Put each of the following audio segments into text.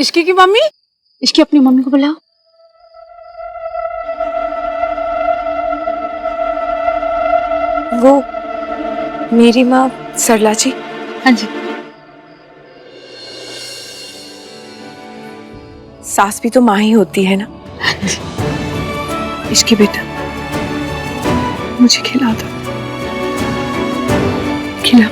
इश्की की मम्मी, इश्की अपनी मम्मी को बुलाओ। वो मेरी माँ सरला जी। हाँ जी। सास भी तो माँ ही होती है ना। इश्की बेटा, मुझे खिला दो, खिला।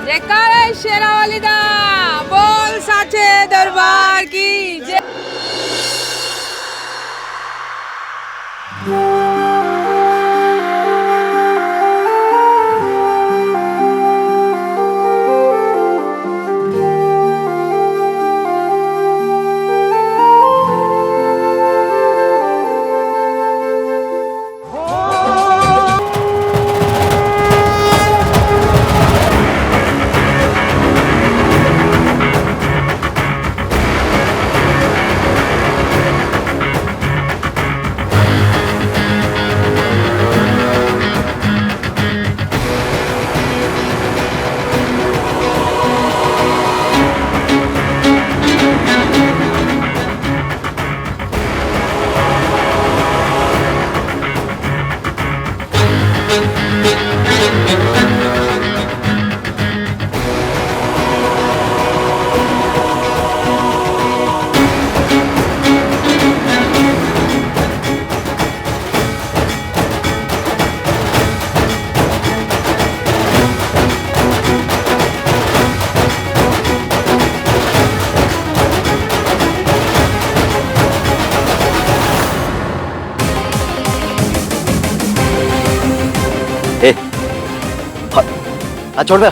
जयकारा शेरा वाली दा, बोल साचे दरबार की जय। छोड़ दे।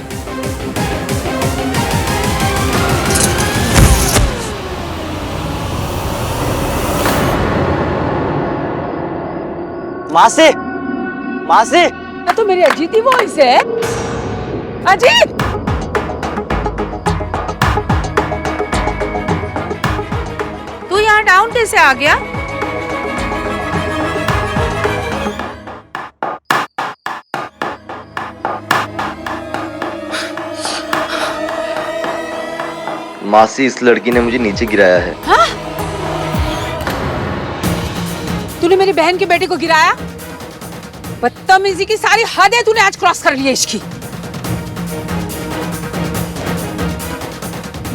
मासी, मासी, तो मेरी अजीत ही वॉइस है। अजीत, तू यहाँ डाउन कैसे आ गया? मासी, इस लड़की ने मुझे नीचे गिराया है। हाँ? तूने मेरी बहन के बेटे को गिराया? बदतमीजी की सारी हदें तूने आज क्रॉस कर ली है इसकी।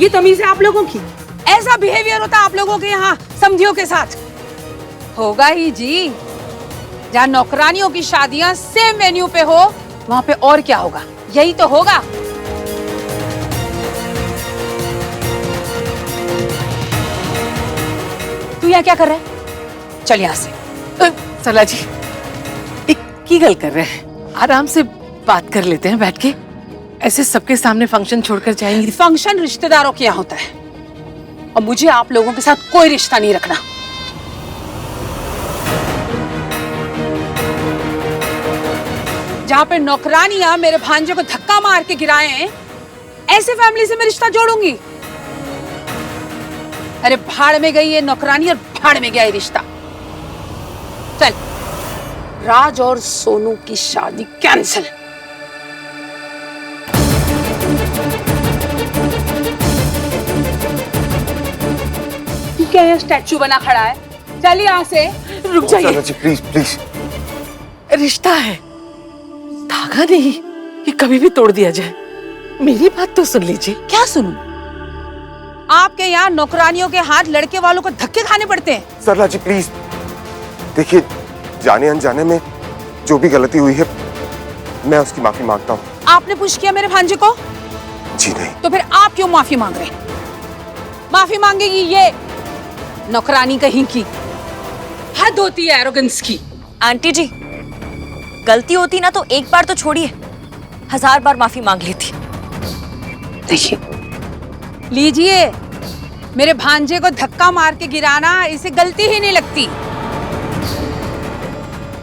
ये तमीज है आप लोगों की? ऐसा बिहेवियर होता है आप लोगों के यहाँ समधियों के साथ? होगा ही जी। जहाँ नौकरानियों की शादियां सेम वेन्यू पे हो, वहाँ पे और क्या होगा? यही तो होगा। तू यहाँ क्या कर रहा है? चल यहाँ से। सरला जी, की गल कर रहे हैं? आराम से बात कर लेते हैं बैठ के। ऐसे सबके सामने फंक्शन छोड़कर जाएंगे? फंक्शन रिश्तेदारों के यहाँ होता है और मुझे आप लोगों के साथ कोई रिश्ता नहीं रखना। जहाँ पे नौकरानियां मेरे भांजे को धक्का मार के गिराए हैं, ऐसे फैमिली से मैं रिश्ता जोड़ूंगी? अरे भाड़ में गई ये नौकरानी और भाड़ में गया ये रिश्ता। चल, राज और सोनू की शादी कैंसिल। क्या ये स्टैचू बना खड़ा है? चल यहाँ से। रुक जाइए, प्लीज प्लीज। रिश्ता है, धागा नहीं कि कभी भी तोड़ दिया जाए। मेरी बात तो सुन लीजिए। क्या सुनूं? आपके यहाँ नौकरानियों के हाथ लड़के वालों को धक्के खाने पड़ते हैं। सरला जी प्लीज देखिए, जाने अनजाने में जो भी गलती हुई है मैं उसकी माफी मांगता हूँ। आपने पुश किया मेरे भांजे को? जी नहीं। तो फिर आप क्यों माफी मांग रहे? माफी मांगेगी ये नौकरानी कहीं की। हद होती है एरोगेंस की। आंटी जी, गलती होती ना तो एक बार तो छोड़िए, 1000 बार माफी मांग लेती। देखिए, लीजिए, मेरे भांजे को धक्का मार के गिराना इसे गलती ही नहीं लगती।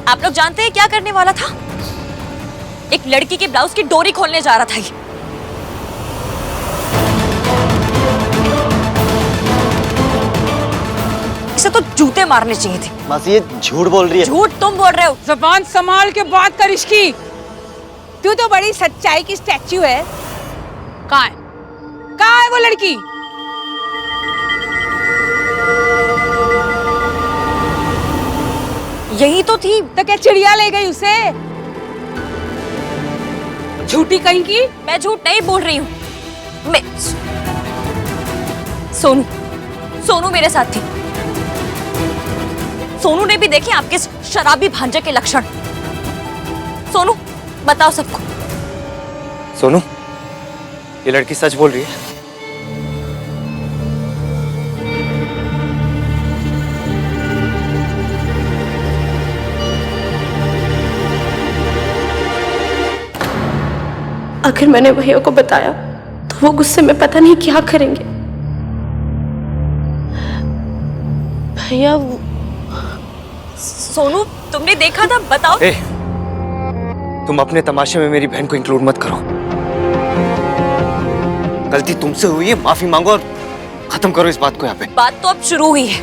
आप लोग जानते हैं क्या करने वाला था? एक लड़की के ब्लाउज की डोरी खोलने जा रहा था ये। इसे से तो जूते मारने चाहिए थे। मासी ये झूठ बोल रही है। झूठ तुम बोल रहे हो। जबान संभाल के बात कर इसकी। तू तो बड़ी सच्चाई की स्टैच्यू है। कहाँ है? कहाँ है वो लड़की? यही तो थी। तो क्या चिड़िया ले गई उसे? झूठी कहीं की। मैं झूठ नहीं बोल रही हूँ। मैं सोनू सोनू मेरे साथ थी। सोनू ने भी देखे आपके शराबी भांजे के लक्षण। सोनू बताओ सबको। सोनू, ये लड़की सच बोल रही है। अगर मैंने भैया को बताया तो वो गुस्से में पता नहीं क्या करेंगे। भैया सोनू तुमने देखा था? बताओ। ए, तुम अपने तमाशे में मेरी बहन को इंक्लूड मत करो। गलती तुमसे हुई है, माफी मांगो और खत्म करो इस बात को यहाँ पे। बात तो अब शुरू हुई है।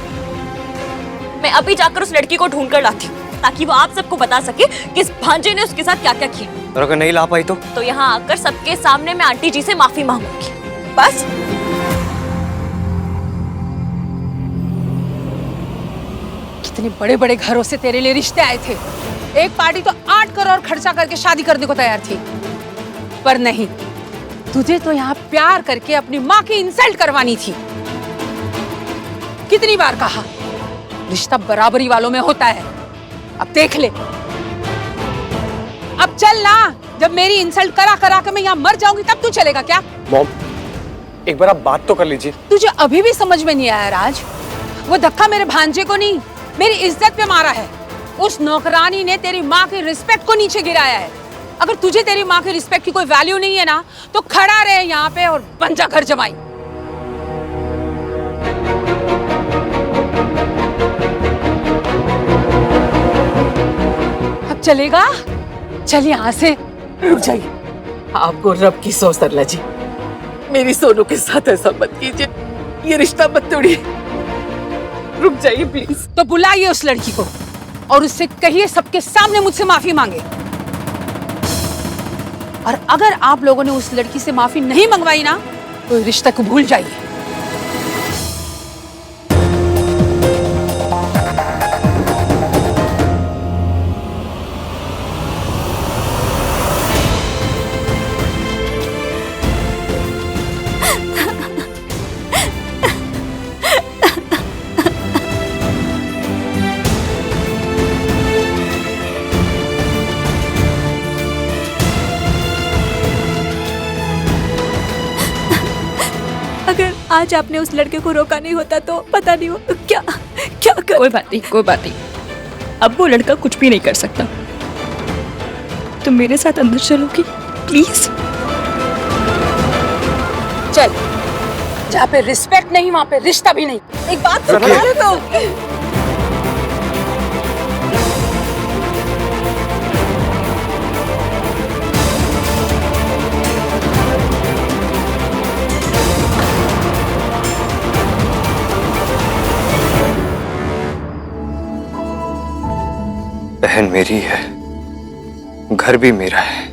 मैं अभी जाकर उस लड़की को ढूंढ कर लाती हूँ ताकि वो आप सबको बता सके कि इस भांजे ने उसके साथ क्या क्या किया। और अगर नहीं ला पाई तो यहाँ आकर सबके सामने मैं आंटी जी से माफी मांगूंगी। बस। कितने बड़े बड़े घरों से तेरे लिए रिश्ते आए थे। एक पार्टी तो 8 करोड़ खर्चा करके शादी करने को तैयार थी, पर नहीं, तुझे तो यहाँ प्यार करके अपनी माँ की इंसल्ट करवानी थी। कितनी बार कहा रिश्ता बराबरी वालों में होता है। अब देख ले। अब चल ना। जब मेरी इंसल्ट करा करा के मैं यहाँ मर जाऊंगी तब तू चलेगा क्या? मॉम, एक बार आप बात तो कर लीजिए। तुझे अभी भी समझ में नहीं आया राज? वो धक्का मेरे भांजे को नहीं, मेरी इज्जत पे मारा है। उस नौकरानी ने तेरी माँ की रिस्पेक्ट को नीचे गिराया है। अगर तुझे तेरी माँ की रिस्पेक्ट की कोई वैल्यू नहीं है ना, तो खड़ा रहे यहाँ पे और बन जा घर जमाई। अब चलेगा? चल यहाँ से। रुक जाइए। आपको रब की सौ सरला जी, मेरी सोनू के साथ ऐसा मत कीजिए। ये रिश्ता मत तोड़िए। रुक जाइए प्लीज। तो बुलाइए उस लड़की को और उससे कहिए सबके सामने मुझसे माफी मांगे। और अगर आप लोगों ने उस लड़की से माफी नहीं मंगवाई ना, तो रिश्ता को भूल जाइए। अगर आज आपने उस लड़के को रोका नहीं होता तो पता नहीं वो क्या क्या कर... कोई बात नहीं, कोई बात नहीं। अब वो लड़का कुछ भी नहीं कर सकता। तुम मेरे साथ अंदर चलोगी प्लीज? चल। जहाँ पे रिस्पेक्ट नहीं वहाँ पे रिश्ता भी नहीं। एक बात समझ रहे तो। बहन मेरी है, घर भी मेरा है,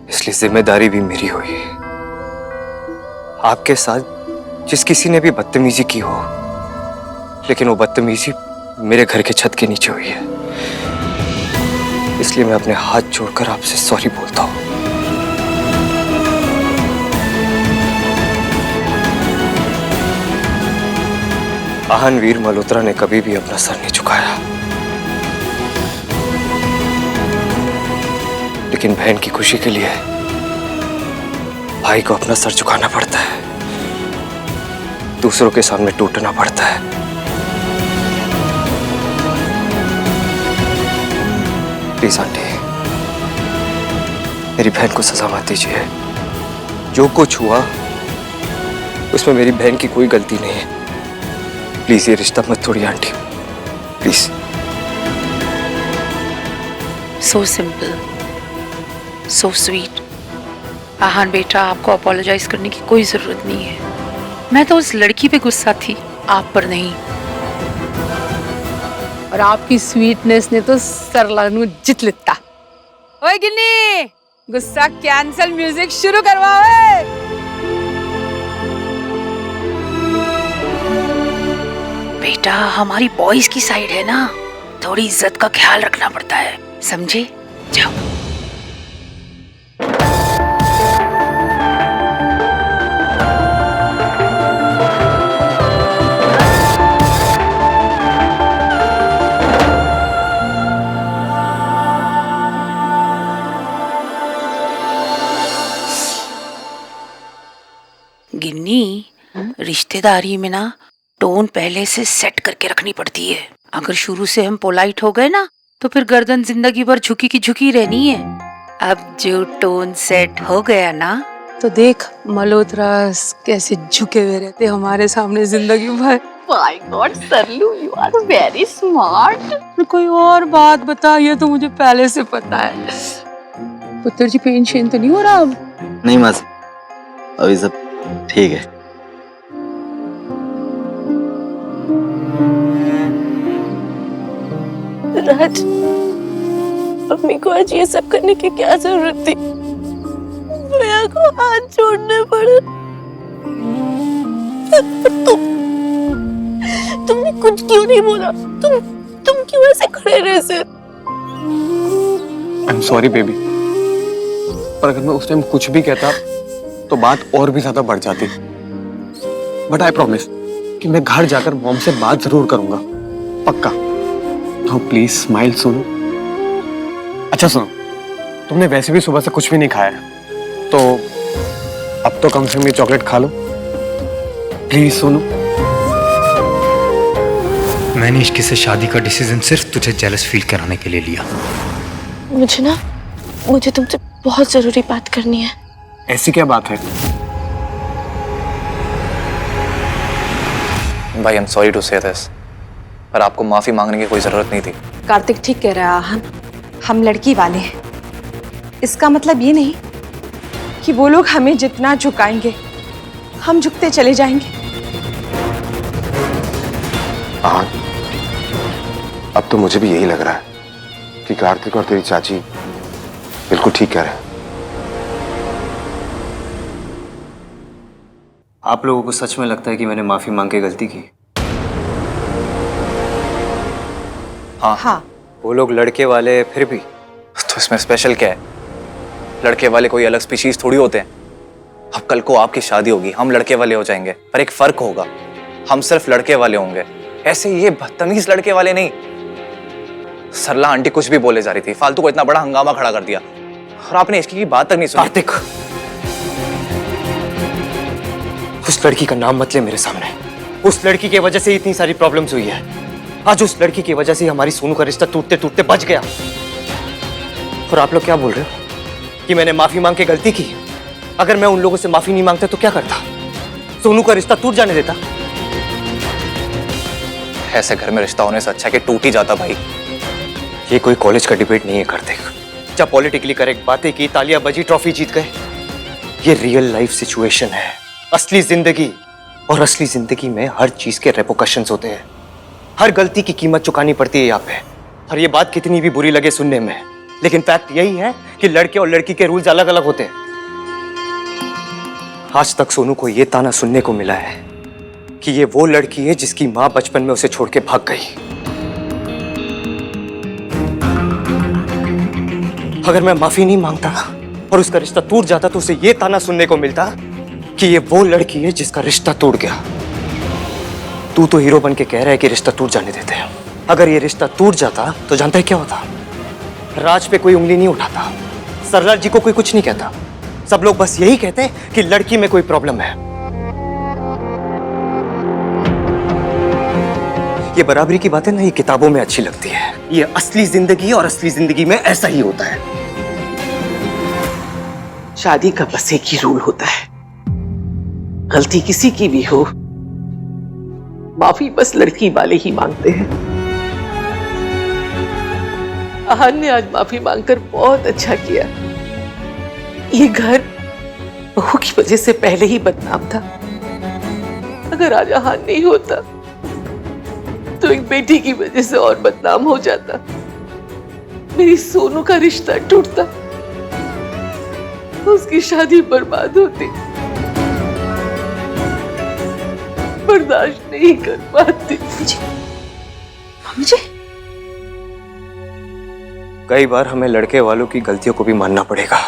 इसलिए जिम्मेदारी भी मेरी हुई है। आपके साथ जिस किसी ने भी बदतमीजी की हो, लेकिन वो बदतमीजी मेरे घर के छत के नीचे हुई है, इसलिए मैं अपने हाथ जोड़कर आपसे सॉरी बोलता हूँ। महान वीर मल्होत्रा ने कभी भी अपना सर नहीं झुकाया, लेकिन बहन की खुशी के लिए भाई को अपना सर झुकाना पड़ता है, दूसरों के सामने टूटना पड़ता है। प्लीज आंटी, मेरी बहन को सजा मत दीजिए। जो कुछ हुआ उसमें मेरी बहन की कोई गलती नहीं है। प्लीज ये रिश्ता मत तोड़िए aunty, please. So simple, so sweet. Aahan बेटा, आपको अपोलोजाइज करने की कोई जरूरत नहीं है। मैं तो उस लड़की पे गुस्सा थी, आप पर नहीं। और आपकी स्वीटनेस ने तो सरला नु जित लिता। ओए गिन्नी, गुस्सा कैंसल, म्यूजिक शुरू करवाओ। बेटा हमारी बॉयज की साइड है ना, थोड़ी इज्जत का ख्याल रखना पड़ता है, समझे? जाओ। गिन्नी, रिश्तेदारी में ना टोन पहले से सेट करके रखनी पड़ती है। अगर शुरू से हम पोलाइट हो गए ना तो फिर गर्दन जिंदगी भर झुकी की झुकी रहनी है। अब जो टोन सेट हो गया ना तो देख मल्होत्रा कैसे झुके हुए रहते हमारे सामने जिंदगी भर। My God Saralu, you are very smart. कोई और बात बता, ये तो मुझे पहले से पता है। पुत्र जी पेन शेन तो नहीं हो रहा अब? नहीं मासी, अभी सब ठीक है। राज, मम्मी को आज ये सब करने की क्या जरूरत थी? भैया को हाथ जोड़ने पड़े। तुमने कुछ क्यों नहीं बोला? तुम क्यों ऐसे खड़े रहे सिर? आई एम सॉरी बेबी, पर अगर मैं उस टाइम कुछ भी कहता तो बात और भी ज्यादा बढ़ जाती। बट आई प्रॉमिस कि मैं घर जाकर मॉम से बात जरूर करूंगा, पक्का। तो प्लीज स्माइल सुनो। अच्छा सुनो, तुमने वैसे भी सुबह से कुछ भी नहीं खाया है, तो अब तो कम से कम ये चॉकलेट खा लो प्लीज। सोनू, मैंने इश्क से शादी का डिसीजन सिर्फ तुझे जेलस फील कराने के लिए लिया। मुझे तुमसे बहुत जरूरी बात करनी है। ऐसी क्या बात है? भाई आई एम सॉरी टू से दिस, पर आपको माफी मांगने की कोई जरूरत नहीं थी। कार्तिक ठीक कह रहा है आहन, हम लड़की वाले हैं। इसका मतलब ये नहीं कि वो लोग हमें जितना झुकाएंगे हम झुकते चले जाएंगे। हाँ, अब तो मुझे भी यही लग रहा है कि कार्तिक और तेरी चाची बिल्कुल ठीक कह रहे हैं। आप लोगों को सच में लगता है कि मैंने माफी मांग के गलती की? हाँ। वो लोग लड़के वाले फिर भी, तो इसमें स्पेशल क्या है? लड़के वाले कोई अलग स्पीशीज थोड़ी होते हैं। अब कल को आपकी शादी होगी, हम लड़के वाले हो जाएंगे, पर एक फर्क होगा, हम सिर्फ लड़के वाले होंगे। ऐसे ये बदतमीज लड़के वाले नहीं। सरला आंटी कुछ भी बोले जा रही थी, फालतू को इतना बड़ा हंगामा खड़ा कर दिया, और आपने इसकी बात तक नहीं सुनी। कार्तिक, उस लड़की का नाम मत ले मेरे सामने। उस लड़की की वजह से इतनी सारी प्रॉब्लम्स हुई है। आज उस लड़की की वजह से हमारी सोनू का रिश्ता टूटते टूटते बच गया। और आप लोग क्या बोल रहे हो कि मैंने माफी मांग के गलती की? अगर मैं उन लोगों से माफी नहीं मांगता तो क्या करता? सोनू का रिश्ता टूट जाने देता? ऐसे घर में रिश्ता होने से अच्छा कि टूट ही जाता भाई। ये कोई कॉलेज का डिबेट नहीं है कार्तिक, जब पॉलिटिकली करेक्ट बातें की, तालियां बजी, ट्रॉफी जीत गए। ये रियल लाइफ सिचुएशन है, असली जिंदगी। और असली जिंदगी में हर चीज के रेपोकशंस होते हैं। हर गलती की कीमत चुकानी पड़ती है यहाँ पे। और ये बात कितनी भी बुरी लगे सुनने में, लेकिन फैक्ट यही है कि लड़के और लड़की के रूल्स अलग अलग होते हैं। आज तक सोनू को ये ताना सुनने को मिला है कि ये वो लड़की है जिसकी माँ बचपन में उसे छोड़ के भाग गई। अगर मैं माफी नहीं मांगता और उसका रिश्ता टूट जाता तो उसे ये ताना सुनने को मिलता कि ये वो लड़की है जिसका रिश्ता टूट गया। तू तो हीरो बन के कह रहा है कि रिश्ता टूट जाने देते हैं। अगर ये रिश्ता टूट जाता तो जानता है क्या होता? राज पे कोई उंगली नहीं उठाता, सरला जी को कोई कुछ नहीं कहता। सब लोग बस यही कहते हैं कि लड़की में कोई प्रॉब्लम है। ये बराबरी की बातें ना ये किताबों में अच्छी लगती है, ये असली जिंदगी और असली जिंदगी में ऐसा ही होता है। शादी का बस एक ही रूल होता है, गलती किसी की भी हो, माफी बस लड़की वाले ही मांगते हैं। आहन ने आज माफी मांगकर बहुत अच्छा किया। ये घर बहू की वजह से पहले ही बदनाम था। अगर आज आहन नहीं होता तो एक बेटी की वजह से और बदनाम हो जाता, मेरी सोनू का रिश्ता टूटता, उसकी शादी बर्बाद होती। बर्दाश्त नहीं कर पाती। मम्मी जी, कई बार हमें लड़के वालों की गलतियों को भी मानना पड़ेगा।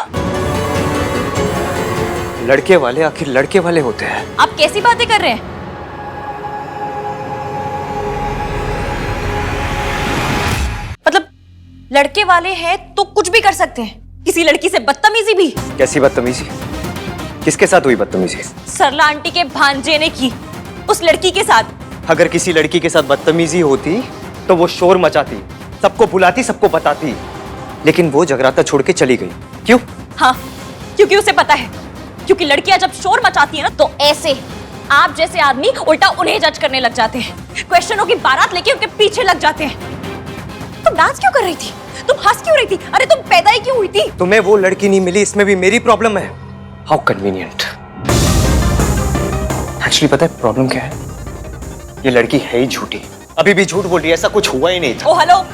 लड़के वाले आखिर लड़के वाले होते हैं। आप कैसी बातें कर रहे हैं? मतलब लड़के वाले हैं तो कुछ भी कर सकते हैं, किसी लड़की से बदतमीजी भी। कैसी बदतमीजी? किसके साथ हुई बदतमीजी? सरला आंटी के भांजे ने की, उस लड़की के साथ। अगर किसी लड़की के साथ बदतमीजी होती तो वो शोर मचाती, सबको बुलाती, सबको बताती, लेकिन वो जगराता छोड़ के चली गई। क्यों? हाँ, क्योंकि उसे पता है, क्योंकि लड़कियां जब शोर मचाती है ना तो ऐसे आप जैसे आदमी उल्टा उन्हें जज करने लग जाते हैं, क्वेश्चनों की बारात लेके उनके पीछे लग जाते हैं। तुम डांस क्यों कर रही थी? तुम हंस क्यों रही थी? अरे तुम पैदा ही क्यों हुई थी? तुम्हें वो लड़की नहीं मिली, इसमें भी मेरी प्रॉब्लम है। How convenient. एक्चुअली पता है प्रॉब्लम क्या है? ये लड़की है ही झूठी, अभी भी झूठ बोल रही है, ऐसा कुछ हुआ ही नहीं था। ओ हेलो,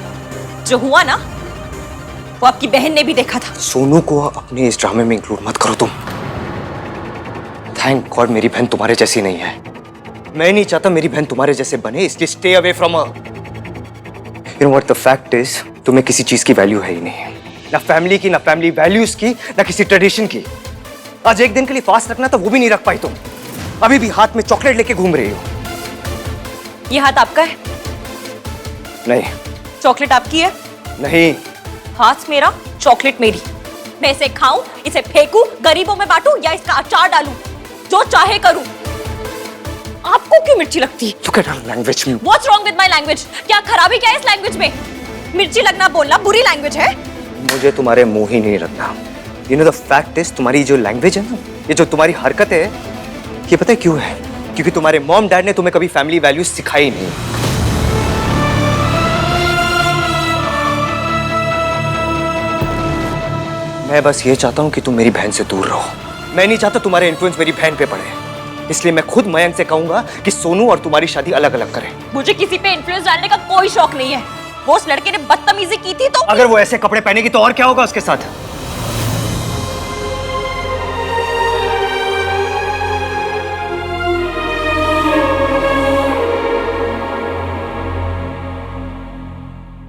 जो हुआ ना वो आपकी बहन ने भी देखा था। सोनू को अपने इस ड्रामे में इंक्लूड मत करो तुम। थैंक गॉड मेरी बहन तुम्हारे जैसी नहीं है। मैं नहीं चाहता मेरी बहन तुम्हारे जैसे बने, इसलिए stay away from her. You know what the fact is, तुम्हें किसी चीज की वैल्यू है ही नहीं, ना फैमिली की, ना फैमिली वैल्यूज की, ना किसी ट्रेडिशन की। आज एक दिन के लिए फास्ट रखना था, वो भी नहीं रख पाई तुम। अभी भी हाथ में चॉकलेट लेके घूम रही हो। ये हाथ आपका है? नहीं। चॉकलेट आपकी है? नहीं। हाथ मेरा, चॉकलेट मेरी। मैं इसे खाऊं, इसे फेंकूं, गरीबों में बांटूं या इसका अचार डालूं, जो चाहे करूं। आपको क्यों मिर्ची लगती? Look at her language. What's wrong with my language? क्या खराबी क्या है इस लैंग्वेज में? मिर्ची लगना बोलना बुरी लैंग्वेज है? मुझे तुम्हारे मुंह ही नहीं लगना। You know the fact is, तुम्हारी जो लैंग्वेज है ना, ये जो तुम्हारी हरकत है, ये पता है क्यों है? क्योंकि तुम्हारे मॉम डैड ने तुम्हें कभी फैमिली वैल्यूज सिखाई नहीं। मैं बस ये चाहता हूं कि तुम मेरी बहन से दूर रहो। मैं नहीं चाहता तुम्हारे इन्फ्लुएंस मेरी बहन पे पड़े, इसलिए मैं खुद मयंक से कहूंगा कि सोनू और तुम्हारी शादी अलग अलग करें। मुझे किसी पे इन्फ्लुएंस डालने का कोई शौक नहीं है। वो उस लड़के ने बदतमीजी की थी तो अगर वो ऐसे कपड़े पहनेगी तो और क्या होगा उसके साथ?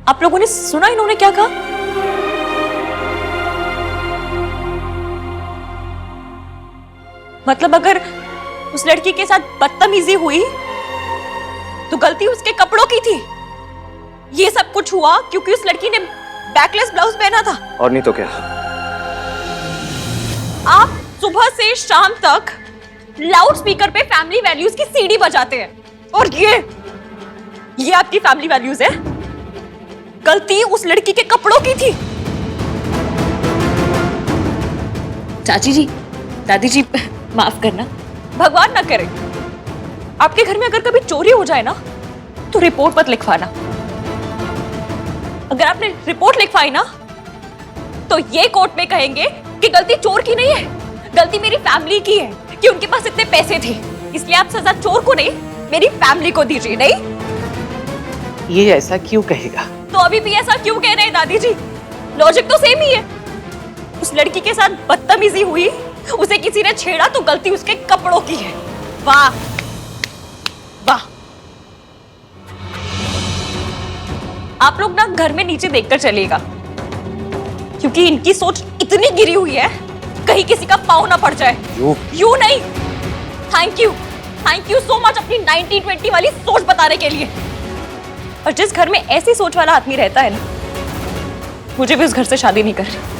आप लोगों ने सुना इन्होंने क्या कहा? मतलब अगर उस लड़की के साथ बदतमीजी हुई तो गलती उसके कपड़ों की थी। ये सब कुछ हुआ क्योंकि उस लड़की ने बैकलेस ब्लाउज पहना था। और नहीं तो क्या? आप सुबह से शाम तक लाउड स्पीकर पे फैमिली वैल्यूज की सीडी बजाते हैं और ये आपकी फैमिली वैल्यूज है। गलती उस लड़की के कपड़ों की थी। चाची जी, दादी जी, माफ करना। भगवान ना करे आपके घर में अगर कभी चोरी हो जाए ना तो रिपोर्ट मत लिखवाना। अगर आपने रिपोर्ट लिखवाई ना तो ये कोर्ट में कहेंगे कि गलती चोर की नहीं है, गलती मेरी फैमिली की है कि उनके पास इतने पैसे थे। इसलिए आप सजा चोर को नहीं, मेरी फैमिली को दीजिए। नहीं, ये ऐसा क्यों कहेगा? तो अभी भी ऐसा क्यों कह रहे हैं दादी जी? लॉजिक तो सेम ही है। उस लड़की के साथ बदतमीजी हुई, उसे किसी ने छेड़ा तो गलती उसके कपड़ों की है। वाह वाह। आप लोग ना घर में नीचे देखकर चलिएगा, क्योंकि इनकी सोच इतनी गिरी हुई है कहीं किसी का पाँव ना पड़ जाए। यू नहीं। थैंक यू सो मच अपनी 1920 वाली सोच बताने के लिए। और जिस घर में ऐसी सोच वाला आदमी रहता है ना, मुझे भी उस घर से शादी नहीं करनी।